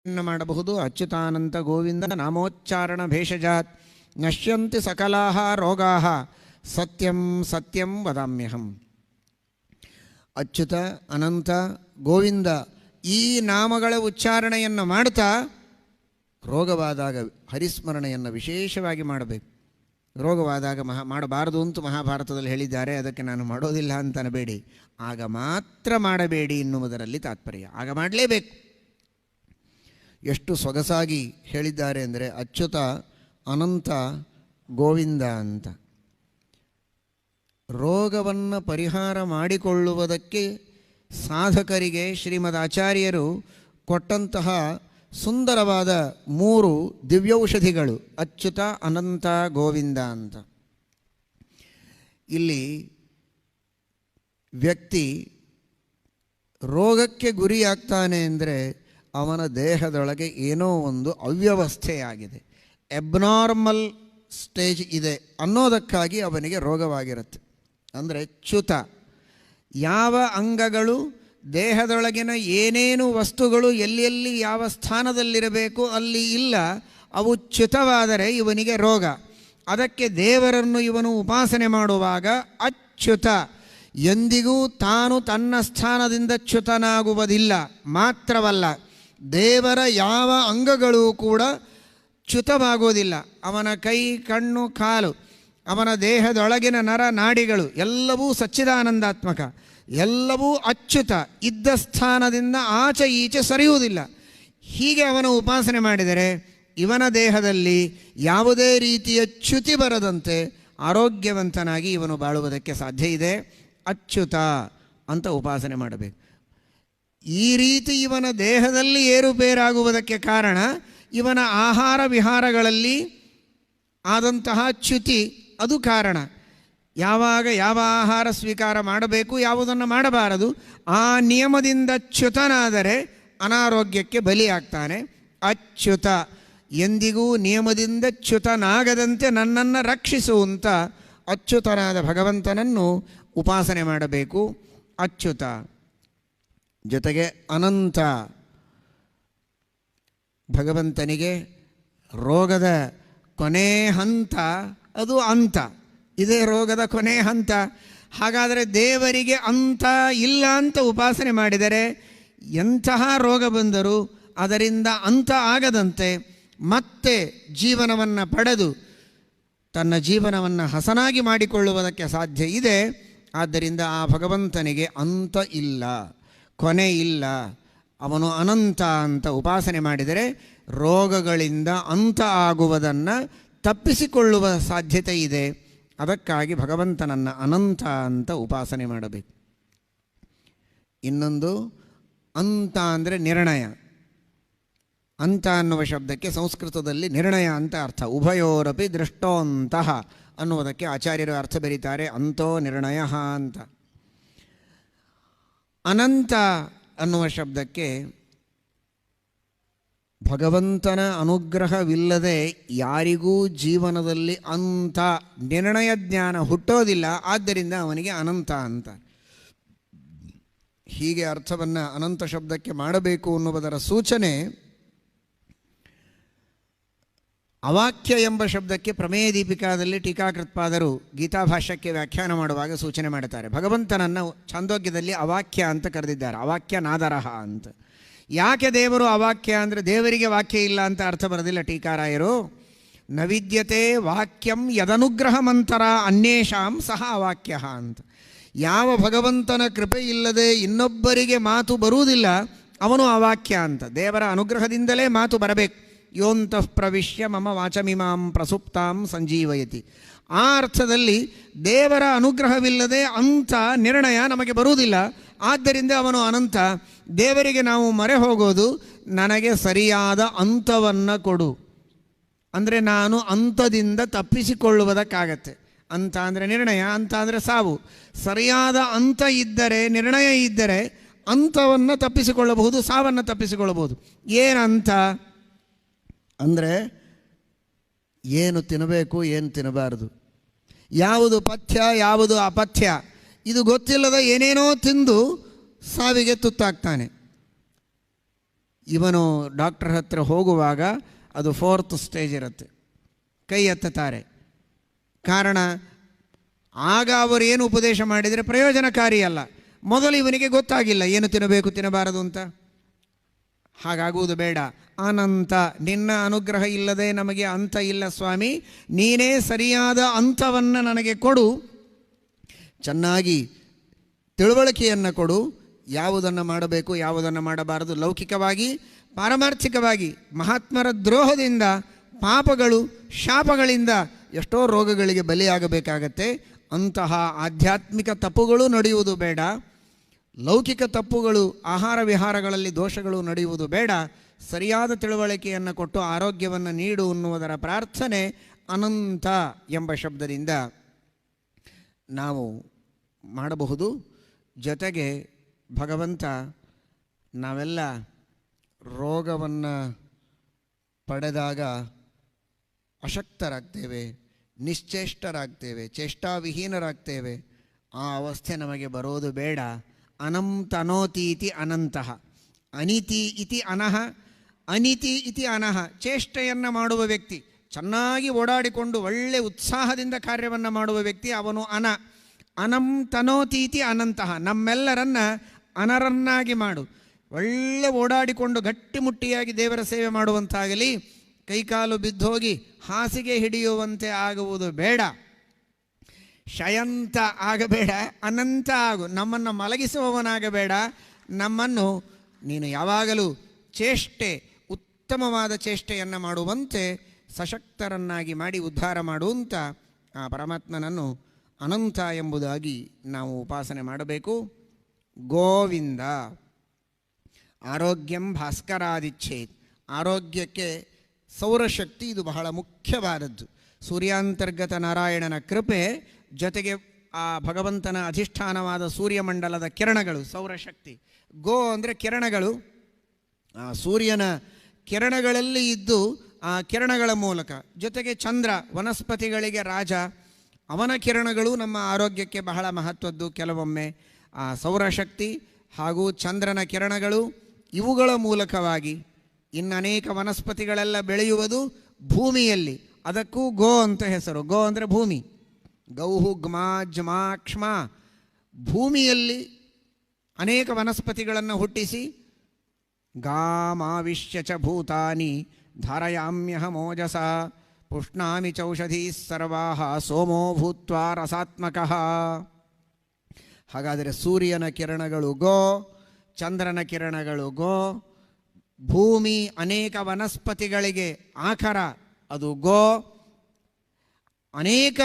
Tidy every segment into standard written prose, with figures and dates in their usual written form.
ಮಾಡಬಹುದು. ಅಚ್ಯುತಾನಂತ ಗೋವಿಂದ ನಾಮೋಚ್ಚಾರಣ ಭೇಷಜಾತ್ ನಶ್ಯಂತಿ ಸಕಲಾಹ ರೋಗಾಹ ಸತ್ಯಂ ಸತ್ಯಂ ವದಾಮ್ಯಹಂ. ಅಚ್ಯುತ, ಅನಂತ, ಗೋವಿಂದ ಈ ನಾಮಗಳ ಉಚ್ಚಾರಣೆಯನ್ನು ಮಾಡ್ತಾ ರೋಗವಾದಾಗ ಹರಿಸ್ಮರಣೆಯನ್ನು ವಿಶೇಷವಾಗಿ ಮಾಡಬೇಕು. ರೋಗವಾದಾಗ ಮಾಡಬಾರದು ಅಂತ ಮಹಾಭಾರತದಲ್ಲಿ ಹೇಳಿದ್ದಾರೆ. ಅದಕ್ಕೆ ನಾನು ಮಾಡೋದಿಲ್ಲ ಅಂತ ಅನ್ನಬೇಡಿ, ಆಗ ಮಾತ್ರ ಮಾಡಬೇಡಿ ಎನ್ನುವುದರಲ್ಲಿ ತಾತ್ಪರ್ಯ. ಆಗ ಮಾಡಲೇಬೇಕು. ಎಷ್ಟು ಸೊಗಸಾಗಿ ಹೇಳಿದ್ದಾರೆ ಅಂದರೆ ಅಚ್ಯುತ, ಅನಂತ, ಗೋವಿಂದ ಅಂತ. ರೋಗವನ್ನು ಪರಿಹಾರ ಮಾಡಿಕೊಳ್ಳುವುದಕ್ಕೆ ಸಾಧಕರಿಗೆ ಶ್ರೀಮದ್ ಆಚಾರ್ಯರು ಕೊಟ್ಟಂತಹ ಸುಂದರವಾದ 3 ದಿವ್ಯೌಷಧಿಗಳು ಅಚ್ಯುತ, ಅನಂತ, ಗೋವಿಂದ ಅಂತ. ಇಲ್ಲಿ ವ್ಯಕ್ತಿ ರೋಗಕ್ಕೆ ಗುರಿಯಾಗ್ತಾನೆ ಅಂದರೆ ಅವನ ದೇಹದೊಳಗೆ ಏನೋ ಒಂದು ಅವ್ಯವಸ್ಥೆಯಾಗಿದೆ, ಎಬ್ನಾರ್ಮಲ್ ಸ್ಟೇಜ್ ಇದೆ ಅನ್ನೋದಕ್ಕಾಗಿ ಅವನಿಗೆ ರೋಗವಾಗಿರುತ್ತೆ. ಅಂದರೆ ಚ್ಯುತ, ಯಾವ ಅಂಗಗಳು ದೇಹದೊಳಗಿನ ಏನೇನು ವಸ್ತುಗಳು ಎಲ್ಲೆಲ್ಲಿ ಯಾವ ಸ್ಥಾನದಲ್ಲಿರಬೇಕು ಅಲ್ಲಿ ಇಲ್ಲ, ಅವು ಚ್ಯುತವಾದರೆ ಇವನಿಗೆ ರೋಗ. ಅದಕ್ಕೆ ದೇವರನ್ನು ಇವನು ಉಪಾಸನೆ ಮಾಡುವಾಗ ಅಚ್ಯುತ, ಎಂದಿಗೂ ತಾನು ತನ್ನ ಸ್ಥಾನದಿಂದ ಚ್ಯುತನಾಗುವುದಿಲ್ಲ. ಮಾತ್ರವಲ್ಲ, ದೇವರ ಯಾವ ಅಂಗಗಳೂ ಕೂಡ ಚ್ಯುತವಾಗುವುದಿಲ್ಲ. ಅವನ ಕೈ, ಕಣ್ಣು, ಕಾಲು, ಅವನ ದೇಹದೊಳಗಿನ ನರ ನಾಡಿಗಳು ಎಲ್ಲವೂ ಸಚ್ಚಿದಾನಂದಾತ್ಮಕ, ಎಲ್ಲವೂ ಅಚ್ಯುತ, ಇದ್ದ ಸ್ಥಾನದಿಂದ ಆಚೆ ಈಚೆ ಸರಿಯುವುದಿಲ್ಲ. ಹೀಗೆ ಅವನ ಉಪಾಸನೆ ಮಾಡಿದರೆ ಇವನ ದೇಹದಲ್ಲಿ ಯಾವುದೇ ರೀತಿಯ ಚ್ಯುತಿ ಬರದಂತೆ ಆರೋಗ್ಯವಂತನಾಗಿ ಇವನು ಬಾಳುವುದಕ್ಕೆ ಸಾಧ್ಯ ಇದೆ. ಅಚ್ಯುತ ಅಂತ ಉಪಾಸನೆ ಮಾಡಬೇಕು. ಈ ರೀತಿ ಇವನ ದೇಹದಲ್ಲಿ ಏರುಪೇರಾಗುವುದಕ್ಕೆ ಕಾರಣ ಇವನ ಆಹಾರ ವಿಹಾರಗಳಲ್ಲಿ ಆದಂತಹ ಚ್ಯುತಿ, ಅದು ಕಾರಣ. ಯಾವಾಗ ಯಾವ ಆಹಾರ ಸ್ವೀಕಾರ ಮಾಡಬೇಕು, ಯಾವುದನ್ನು ಮಾಡಬಾರದು, ಆ ನಿಯಮದಿಂದ ಚ್ಯುತನಾದರೆ ಅನಾರೋಗ್ಯಕ್ಕೆ ಬಲಿಯಾಗ್ತಾನೆ. ಅಚ್ಯುತ, ಎಂದಿಗೂ ನಿಯಮದಿಂದ ಚ್ಯುತನಾಗದಂತೆ ನನ್ನನ್ನು ರಕ್ಷಿಸುವಂಥ ಅಚ್ಯುತನಾದ ಭಗವಂತನನ್ನು ಉಪಾಸನೆ ಮಾಡಬೇಕು. ಅಚ್ಯುತ ಜೊತೆಗೆ ಅನಂತ, ಭಗವಂತನಿಗೆ ರೋಗದ ಕೊನೆ ಹಂತ ಅದು ಅಂತ. ಇದೇ ರೋಗದ ಕೊನೆ ಹಂತ. ಹಾಗಾದರೆ ದೇವರಿಗೆ ಅಂತ ಇಲ್ಲ ಅಂತ ಉಪಾಸನೆ ಮಾಡಿದರೆ ಎಂತಹ ರೋಗ ಬಂದರೂ ಅದರಿಂದ ಅಂತ ಆಗದಂತೆ ಮತ್ತೆ ಜೀವನವನ್ನು ಪಡೆದು ತನ್ನ ಜೀವನವನ್ನು ಹಸನಾಗಿ ಮಾಡಿಕೊಳ್ಳುವುದಕ್ಕೆ ಸಾಧ್ಯ ಇದೆ. ಆದ್ದರಿಂದ ಆ ಭಗವಂತನಿಗೆ ಅಂತ ಇಲ್ಲ, ಕೊನೆ ಇಲ್ಲ, ಅವನು ಅನಂತ ಅಂತ ಉಪಾಸನೆ ಮಾಡಿದರೆ ರೋಗಗಳಿಂದ ಅಂತ ಆಗುವುದನ್ನು ತಪ್ಪಿಸಿಕೊಳ್ಳುವ ಸಾಧ್ಯತೆ ಇದೆ. ಅದಕ್ಕಾಗಿ ಭಗವಂತನನ್ನು ಅನಂತ ಅಂತ ಉಪಾಸನೆ ಮಾಡಬೇಕು. ಇನ್ನೊಂದು ಅಂತ ಅಂದರೆ ನಿರ್ಣಯ. ಅಂತ ಅನ್ನುವ ಶಬ್ದಕ್ಕೆ ಸಂಸ್ಕೃತದಲ್ಲಿ ನಿರ್ಣಯ ಅಂತ ಅರ್ಥ. ಉಭಯೋರಪಿ ದೃಷ್ಟೋಂತಹ ಅನ್ನುವುದಕ್ಕೆ ಆಚಾರ್ಯರು ಅರ್ಥ ಬರೀತಾರೆ, ಅಂತೋ ನಿರ್ಣಯ ಅಂತ. ಅನಂತ ಅನ್ನುವ ಶಬ್ದಕ್ಕೆ ಭಗವಂತನ ಅನುಗ್ರಹವಿಲ್ಲದೆ ಯಾರಿಗೂ ಜೀವನದಲ್ಲಿ ಅಂಥ ನಿರ್ಣಯ ಜ್ಞಾನ ಹುಟ್ಟೋದಿಲ್ಲ. ಆದ್ದರಿಂದ ಅವನಿಗೆ ಅನಂತ ಅಂತ. ಹೀಗೆ ಅರ್ಥವನ್ನು ಅನಂತ ಶಬ್ದಕ್ಕೆ ಮಾಡಬೇಕು ಅನ್ನುವುದರ ಸೂಚನೆ ಅವಾಕ್ಯ ಎಂಬ ಶಬ್ದಕ್ಕೆ ಪ್ರಮೇಯ ದೀಪಿಕಾದಲ್ಲಿ ಟೀಕಾಕೃತ್ಪಾದರು ಗೀತಾಭಾಷ್ಯಕ್ಕೆ ವ್ಯಾಖ್ಯಾನ ಮಾಡುವಾಗ ಸೂಚನೆ ಮಾಡುತ್ತಾರೆ. ಭಗವಂತನನ್ನು ಛಾಂದೋಗ್ಯದಲ್ಲಿ ಅವಾಕ್ಯ ಅಂತ ಕರೆದಿದ್ದಾರೆ, ಅವಾಕ್ಯ ನಾದರಹ ಅಂತ. ಯಾಕೆ ದೇವರು ಅವಾಕ್ಯ ಅಂದರೆ ದೇವರಿಗೆ ವಾಕ್ಯ ಇಲ್ಲ ಅಂತ ಅರ್ಥ ಬರೋದಿಲ್ಲ ಟೀಕಾರಾಯರು. ನ ವಿದ್ಯತೆ ವಾಕ್ಯಂ ಯದನುಗ್ರಹ ಮಂತರ ಅನ್ಯೇಷಾಂ ಸಹ ಅವಾಕ್ಯ ಅಂತ. ಯಾವ ಭಗವಂತನ ಕೃಪೆ ಇಲ್ಲದೆ ಇನ್ನೊಬ್ಬರಿಗೆ ಮಾತು ಬರುವುದಿಲ್ಲ ಅವನು ಅವಾಕ್ಯ ಅಂತ. ದೇವರ ಅನುಗ್ರಹದಿಂದಲೇ ಮಾತು ಬರಬೇಕು. ಯೋಂತಃ ಪ್ರವಿಶ್ಯ ಮಮ ವಾಚಮಿಮಾಂ ಪ್ರಸುಪ್ತಾಂ ಸಂಜೀವಯತಿ. ಆ ಅರ್ಥದಲ್ಲಿ ದೇವರ ಅನುಗ್ರಹವಿಲ್ಲದೆ ಅಂಥ ನಿರ್ಣಯ ನಮಗೆ ಬರುವುದಿಲ್ಲ. ಆದ್ದರಿಂದ ಅವನು ಅನಂತ. ದೇವರಿಗೆ ನಾವು ಮೊರೆ ಹೋಗೋದು, ನನಗೆ ಸರಿಯಾದ ಅಂತವನ್ನು ಕೊಡು ಅಂದರೆ ನಾನು ಅಂತದಿಂದ ತಪ್ಪಿಸಿಕೊಳ್ಳುವುದಕ್ಕಾಗತ್ತೆ. ಅಂತ ಅಂದರೆ ನಿರ್ಣಯ, ಅಂತ ಅಂದರೆ ಸಾವು. ಸರಿಯಾದ ಅಂತ ಇದ್ದರೆ, ನಿರ್ಣಯ ಇದ್ದರೆ ಅಂತವನ್ನು ತಪ್ಪಿಸಿಕೊಳ್ಳಬಹುದು, ಸಾವನ್ನು ತಪ್ಪಿಸಿಕೊಳ್ಳಬಹುದು. ಏನಂತ ಅಂದರೆ ಏನು ತಿನ್ನಬೇಕು, ಏನು ತಿನ್ನಬಾರದು, ಯಾವುದು ಪಥ್ಯ, ಯಾವುದು ಅಪಥ್ಯ, ಇದು ಗೊತ್ತಿಲ್ಲದ ಏನೇನೋ ತಿಂದು ಸಾವಿಗೆ ತುತ್ತಾಗ್ತಾನೆ. ಇವನು ಡಾಕ್ಟರ್ ಹತ್ರ ಹೋಗುವಾಗ ಅದು 4th ಸ್ಟೇಜ್ ಇರುತ್ತೆ. ಕೈ ಎತ್ತುತ್ತಾರೆ. ಕಾರಣ, ಆಗ ಅವರು ಏನು ಉಪದೇಶ ಮಾಡಿದರೆ ಪ್ರಯೋಜನಕಾರಿ ಅಲ್ಲ. ಮೊದಲು ಇವನಿಗೆ ಗೊತ್ತಾಗಿಲ್ಲ ಏನು ತಿನ್ನಬೇಕು ತಿನ್ನಬಾರದು ಅಂತ. ಹಾಗಾಗುವುದು ಬೇಡ. ಅನಂತ, ನಿನ್ನ ಅನುಗ್ರಹ ಇಲ್ಲದೆ ನಮಗೆ ಅಂತ ಇಲ್ಲ ಸ್ವಾಮಿ, ನೀನೇ ಸರಿಯಾದ ಅಂತವನ್ನು ನನಗೆ ಕೊಡು, ಚೆನ್ನಾಗಿ ತಿಳುವಳಿಕೆಯನ್ನು ಕೊಡು, ಯಾವುದನ್ನು ಮಾಡಬೇಕು ಯಾವುದನ್ನು ಮಾಡಬಾರದು, ಲೌಕಿಕವಾಗಿ ಪಾರಮಾರ್ಥಿಕವಾಗಿ. ಮಹಾತ್ಮರ ದ್ರೋಹದಿಂದ, ಪಾಪಗಳು, ಶಾಪಗಳಿಂದ ಎಷ್ಟೋ ರೋಗಗಳಿಗೆ ಬಲಿಯಾಗಬೇಕಾಗತ್ತೆ. ಅಂತಹ ಆಧ್ಯಾತ್ಮಿಕ ತಪ್ಪುಗಳು ನಡೆಯುವುದು ಬೇಡ, ಲೌಕಿಕ ತಪ್ಪುಗಳು, ಆಹಾರ ವಿಹಾರಗಳಲ್ಲಿ ದೋಷಗಳು ನಡೆಯುವುದು ಬೇಡ. ಸರಿಯಾದ ತಿಳುವಳಿಕೆಯನ್ನು ಕೊಟ್ಟು ಆರೋಗ್ಯವನ್ನು ನೀಡು ಅನ್ನುವುದರ ಪ್ರಾರ್ಥನೆ ಅನಂತ ಎಂಬ ಶಬ್ದದಿಂದ ನಾವು ಮಾಡಬಹುದು. ಜೊತೆಗೆ ಭಗವಂತ ನಾವೆಲ್ಲ ರೋಗವನ್ನು ಪಡೆದಾಗ ಅಶಕ್ತರಾಗ್ತೇವೆ, ನಿಶ್ಚೇಷ್ಟರಾಗ್ತೇವೆ, ಚೇಷ್ಟಾವಿಹೀನರಾಗ್ತೇವೆ. ಆ ಅವಸ್ಥೆ ನಮಗೆ ಬರೋದು ಬೇಡ. ಅನಂತನೋತೀತಿ ಅನಂತಃ, ಅನಿತಿ ಇತಿ ಅನಹ, ಅನಿತಿ ಇತಿ ಅನಹ. ಚೇಷ್ಟೆಯನ್ನು ಮಾಡುವ ವ್ಯಕ್ತಿ, ಚೆನ್ನಾಗಿ ಓಡಾಡಿಕೊಂಡು ಒಳ್ಳೆ ಉತ್ಸಾಹದಿಂದ ಕಾರ್ಯವನ್ನು ಮಾಡುವ ವ್ಯಕ್ತಿ ಅವನು ಅನ. ಅನಂತನೋತೀತಿ ಅನಂತಃ, ನಮ್ಮೆಲ್ಲರನ್ನ ಅನರನ್ನಾಗಿ ಮಾಡು. ಒಳ್ಳೆ ಓಡಾಡಿಕೊಂಡು ಗಟ್ಟಿಮುಟ್ಟಿಯಾಗಿ ದೇವರ ಸೇವೆ ಮಾಡುವಂತಾಗಲಿ, ಕೈಕಾಲು ಬಿದ್ದೋಗಿ ಹಾಸಿಗೆ ಹಿಡಿಯುವಂತೆ ಆಗುವುದು ಬೇಡ. ಶಯಂತ ಆಗಬೇಡ, ಅನಂತ ಆಗು. ನಮ್ಮನ್ನು ಮಲಗಿಸುವವನಾಗಬೇಡ, ನಮ್ಮನ್ನು ನೀನು ಯಾವಾಗಲೂ ಚೇಷ್ಟೆ, ಉತ್ತಮವಾದ ಚೇಷ್ಟೆಯನ್ನು ಮಾಡುವಂತೆ ಸಶಕ್ತರನ್ನಾಗಿ ಮಾಡಿ ಉದ್ಧಾರ ಮಾಡುವಂಥ ಆ ಪರಮಾತ್ಮನನ್ನು ಅನಂತ ಎಂಬುದಾಗಿ ನಾವು ಉಪಾಸನೆ ಮಾಡಬೇಕು. ಗೋವಿಂದ. ಆರೋಗ್ಯಂ ಭಾಸ್ಕರಾದಿಚ್ಛೇತ್. ಆರೋಗ್ಯಕ್ಕೆ ಸೌರಶಕ್ತಿ ಇದು ಬಹಳ ಮುಖ್ಯವಾದದ್ದು. ಸೂರ್ಯಾಂತರ್ಗತ ನಾರಾಯಣನ ಕೃಪೆ ಜೊತೆಗೆ ಆ ಭಗವಂತನ ಅಧಿಷ್ಠಾನವಾದ ಸೂರ್ಯಮಂಡಲದ ಕಿರಣಗಳು ಸೌರಶಕ್ತಿ. ಗೋ ಅಂದರೆ ಕಿರಣಗಳು, ಆ ಸೂರ್ಯನ ಕಿರಣಗಳಲ್ಲಿ ಇದ್ದು ಆ ಕಿರಣಗಳ ಮೂಲಕ, ಜೊತೆಗೆ ಚಂದ್ರ ವನಸ್ಪತಿಗಳಿಗೆ ರಾಜ, ಅವನ ಕಿರಣಗಳು ನಮ್ಮ ಆರೋಗ್ಯಕ್ಕೆ ಬಹಳ ಮಹತ್ವದ್ದು. ಕೆಲವೊಮ್ಮೆ ಆ ಸೌರಶಕ್ತಿ ಹಾಗೂ ಚಂದ್ರನ ಕಿರಣಗಳು ಇವುಗಳ ಮೂಲಕವಾಗಿ ಇನ್ನನೇಕ ವನಸ್ಪತಿಗಳೆಲ್ಲ ಬೆಳೆಯುವುದು ಭೂಮಿಯಲ್ಲಿ. ಅದಕ್ಕೂ ಗೋ ಅಂತ ಹೆಸರು. ಗೋ ಅಂದರೆ ಭೂಮಿ. ಗೌಹು ಗ್ಮಾ ಜ್ಮಾ ಕ್ಷ್ಮ. ಭೂಮಿಯಲ್ಲಿ ಅನೇಕ ವನಸ್ಪತಿಗಳನ್ನು ಹುಟ್ಟಿಸಿ ಗಾಮಾವಿಶ್ಯ ಚ ಭೂತಾನಿ ಧಾರಯಾಮ್ಯಹಮೋಜಸ ಪುಷ್ಣಾಮಿ ಚೌಷಧೀ ಸರ್ವಾಹ ಸೋಮೋ ಭೂತ್ವಾ ರಸಾತ್ಮಕಃ. ಹಾಗಾದರೆ ಸೂರ್ಯನ ಕಿರಣಗಳು ಗೋ, ಚಂದ್ರನ ಕಿರಣಗಳು ಗೋ, ಭೂಮಿ ಅನೇಕ ವನಸ್ಪತಿಗಳಿಗೆ ಆಕರ ಅದು ಗೋ, ಅನೇಕ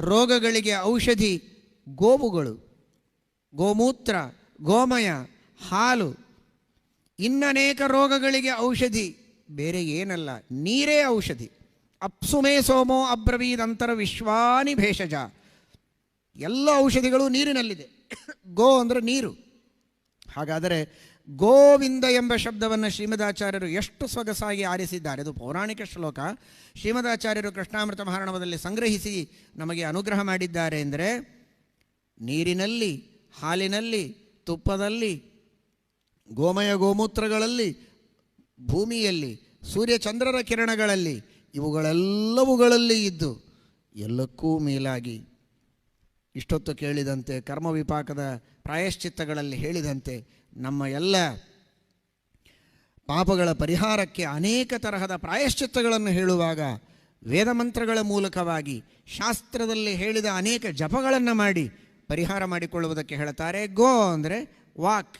ರೋಗಗಳಿಗೆ ಔಷಧಿ ಗೋವುಗಳು, ಗೋಮೂತ್ರ, ಗೋಮಯ, ಹಾಲು. ಇನ್ನನೇಕ ರೋಗಗಳಿಗೆ ಔಷಧಿ ಬೇರೆ ಏನಲ್ಲ, ನೀರೇ ಔಷಧಿ. ಅಪ್ಸುಮೇ ಸೋಮೋ ಅಬ್ರವೀದಂತರ ವಿಶ್ವಾನಿ ಭೇಷಜ. ಎಲ್ಲ ಔಷಧಿಗಳು ನೀರಿನಲ್ಲಿದೆ. ಗೋ ಅಂದರೆ ನೀರು. ಹಾಗಾದರೆ ಗೋವಿಂದ ಎಂಬ ಶಬ್ದವನ್ನು ಶ್ರೀಮದಾಚಾರ್ಯರು ಎಷ್ಟು ಸೊಗಸಾಗಿ ಆರಿಸಿದ್ದಾರೆ. ಅದು ಪೌರಾಣಿಕ ಶ್ಲೋಕ. ಶ್ರೀಮದಾಚಾರ್ಯರು ಕೃಷ್ಣಾಮೃತ ಮಹಾರಣವದಲ್ಲಿ ಸಂಗ್ರಹಿಸಿ ನಮಗೆ ಅನುಗ್ರಹ ಮಾಡಿದ್ದಾರೆ. ಎಂದರೆ ನೀರಿನಲ್ಲಿ, ಹಾಲಿನಲ್ಲಿ, ತುಪ್ಪದಲ್ಲಿ, ಗೋಮಯ ಗೋಮೂತ್ರಗಳಲ್ಲಿ, ಭೂಮಿಯಲ್ಲಿ, ಸೂರ್ಯಚಂದ್ರರ ಕಿರಣಗಳಲ್ಲಿ, ಇವುಗಳೆಲ್ಲವುಗಳಲ್ಲಿ ಇದ್ದು ಎಲ್ಲಕ್ಕೂ ಮೇಲಾಗಿ ಇಷ್ಟೊತ್ತು ಕೇಳಿದಂತೆ ಕರ್ಮವಿಪಾಕದ ಪ್ರಾಯಶ್ಚಿತ್ತಗಳಲ್ಲಿ ಹೇಳಿದಂತೆ ನಮ್ಮ ಎಲ್ಲ ಪಾಪಗಳ ಪರಿಹಾರಕ್ಕೆ ಅನೇಕ ತರಹದ ಪ್ರಾಯಶ್ಚಿತ್ತಗಳನ್ನು ಹೇಳುವಾಗ ವೇದಮಂತ್ರಗಳ ಮೂಲಕವಾಗಿ ಶಾಸ್ತ್ರದಲ್ಲಿ ಹೇಳಿದ ಅನೇಕ ಜಪಗಳನ್ನು ಮಾಡಿ ಪರಿಹಾರ ಮಾಡಿಕೊಳ್ಳುವುದಕ್ಕೆ ಹೇಳ್ತಾರೆ. ಗೋ ಅಂದರೆ ವಾಕ್.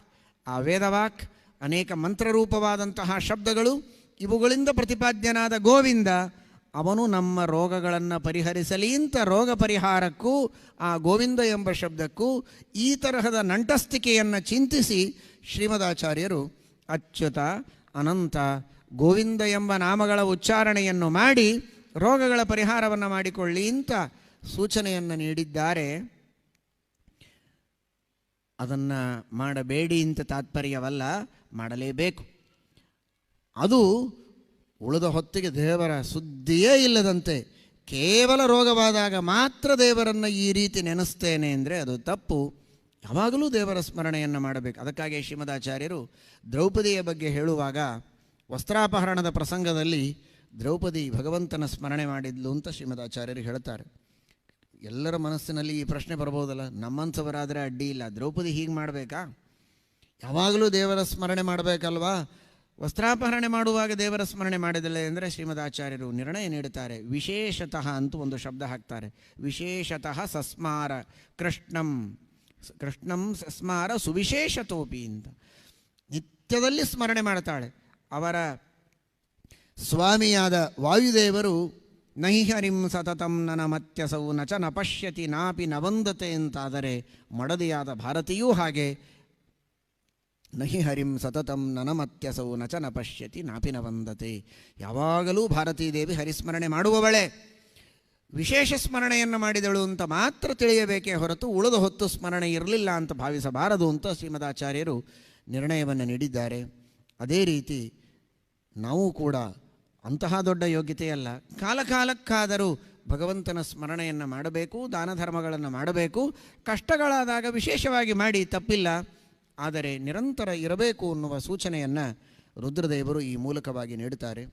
ಆ ವೇದವಾಕ್ ಅನೇಕ ಮಂತ್ರರೂಪವಾದಂತಹ ಶಬ್ದಗಳು, ಇವುಗಳಿಂದ ಪ್ರತಿಪಾದ್ಯನಾದ ಗೋವಿಂದ ಅವನು ನಮ್ಮ ರೋಗಗಳನ್ನು ಪರಿಹರಿಸಲಿ ಅಂತ ರೋಗ ಪರಿಹಾರಕ್ಕೂ ಆ ಗೋವಿಂದ ಎಂಬ ಶಬ್ದಕ್ಕೂ ಈ ತರಹದ ನಂಟಸ್ತಿಕೆಯನ್ನು ಚಿಂತಿಸಿ ಶ್ರೀಮದಾಚಾರ್ಯರು ಅಚ್ಯುತ, ಅನಂತ, ಗೋವಿಂದ ಎಂಬ ನಾಮಗಳ ಉಚ್ಚಾರಣೆಯನ್ನು ಮಾಡಿ ರೋಗಗಳ ಪರಿಹಾರವನ್ನು ಮಾಡಿಕೊಳ್ಳಿ ಅಂತ ಸೂಚನೆಯನ್ನು ನೀಡಿದ್ದಾರೆ. ಅದನ್ನು ಮಾಡಬೇಡಿ ಅಂತ ತಾತ್ಪರ್ಯವಲ್ಲ, ಮಾಡಲೇಬೇಕು. ಅದು ಉಳಿದ ಹೊತ್ತಿಗೆ ದೇವರ ಸುದ್ದಿಯೇ ಇಲ್ಲದಂತೆ ಕೇವಲ ರೋಗವಾದಾಗ ಮಾತ್ರ ದೇವರನ್ನು ಈ ರೀತಿ ನೆನೆಸ್ತೇನೆ ಅಂದರೆ ಅದು ತಪ್ಪು. ಯಾವಾಗಲೂ ದೇವರ ಸ್ಮರಣೆಯನ್ನು ಮಾಡಬೇಕು. ಅದಕ್ಕಾಗಿ ಶ್ರೀಮದಾಚಾರ್ಯರು ದ್ರೌಪದಿಯ ಬಗ್ಗೆ ಹೇಳುವಾಗ ವಸ್ತ್ರಾಪಹರಣದ ಪ್ರಸಂಗದಲ್ಲಿ ದ್ರೌಪದಿ ಭಗವಂತನ ಸ್ಮರಣೆ ಮಾಡಿದ್ಲು ಅಂತ ಶ್ರೀಮದಾಚಾರ್ಯರು ಹೇಳ್ತಾರೆ. ಎಲ್ಲರ ಮನಸ್ಸಿನಲ್ಲಿ ಈ ಪ್ರಶ್ನೆ ಬರ್ಬೋದಲ್ಲ, ನಮ್ಮಂಥವರಾದರೆ ಅಡ್ಡಿ ಇಲ್ಲ, ದ್ರೌಪದಿ ಹೀಗೆ ಮಾಡಬೇಕಾ? ಯಾವಾಗಲೂ ದೇವರ ಸ್ಮರಣೆ ಮಾಡಬೇಕಲ್ವಾ? ವಸ್ತ್ರಾಪಹರಣೆ ಮಾಡುವಾಗ ದೇವರ ಸ್ಮರಣೆ ಮಾಡಿದಳೆ ಅಂದರೆ ಶ್ರೀಮದಾಚಾರ್ಯರು ನಿರ್ಣಯ ನೀಡುತ್ತಾರೆ. ವಿಶೇಷತಃ ಅಂತೂ ಒಂದು ಶಬ್ದ ಹಾಕ್ತಾರೆ. ವಿಶೇಷತಃ ಸಸ್ಮಾರ ಕೃಷ್ಣಂ ಸಸ್ಮಾರ ಸುವಿಶೇಷತೋಪಿ ಅಂತ ನಿತ್ಯದಲ್ಲಿ ಸ್ಮರಣೆ ಮಾಡ್ತಾಳೆ. ಅವರ ಸ್ವಾಮಿಯಾದ ವಾಯುದೇವರು ನಹಿ ಹರಿಂ ಸತತಂ ನನಮತ್ಯಸೌ ನಚ ನ ಪಶ್ಯತಿ ನಾಪಿ ನವಂದತೆ ಅಂತಾದರೆ, ಮಡದಿಯಾದ ಭಾರತೀಯೂ ಹಾಗೆ ನಹಿ ಹರಿಂ ಸತತಂ ನನಮತ್ಯಸೌ ನಚ ನ ಪಶ್ಯತಿ ನಾಪಿ ನವಂದತೆ. ಯಾವಾಗಲೂ ಭಾರತೀ ದೇವಿ ಹರಿಸ್ಮರಣೆ ಮಾಡುವವಳೆ. ವಿಶೇಷ ಸ್ಮರಣೆಯನ್ನು ಮಾಡಿದಳು ಅಂತ ಮಾತ್ರ ತಿಳಿಯಬೇಕೇ ಹೊರತು ಉಳಿದ ಹೊತ್ತು ಸ್ಮರಣೆ ಇರಲಿಲ್ಲ ಅಂತ ಭಾವಿಸಬಾರದು ಅಂತ ಶ್ರೀಮದಾಚಾರ್ಯರು ನಿರ್ಣಯವನ್ನು ನೀಡಿದ್ದಾರೆ. ಅದೇ ರೀತಿ ನಾವು ಕೂಡ ಅಂತಹ ದೊಡ್ಡ ಯೋಗ್ಯತೆಯಲ್ಲ, ಕಾಲಕ್ಕಾದರೂ ಭಗವಂತನ ಸ್ಮರಣೆಯನ್ನು ಮಾಡಬೇಕು, ದಾನ ಧರ್ಮಗಳನ್ನು ಮಾಡಬೇಕು. ಕಷ್ಟಗಳಾದಾಗ ವಿಶೇಷವಾಗಿ ಮಾಡಿ, ತಪ್ಪಿಲ್ಲ. ಆದರೆ ನಿರಂತರ ಇರಬೇಕು ಅನ್ನುವ ಸೂಚನೆಯನ್ನು ರುದ್ರದೇವರು ಈ ಮೂಲಕವಾಗಿ ನೀಡುತ್ತಾರೆ.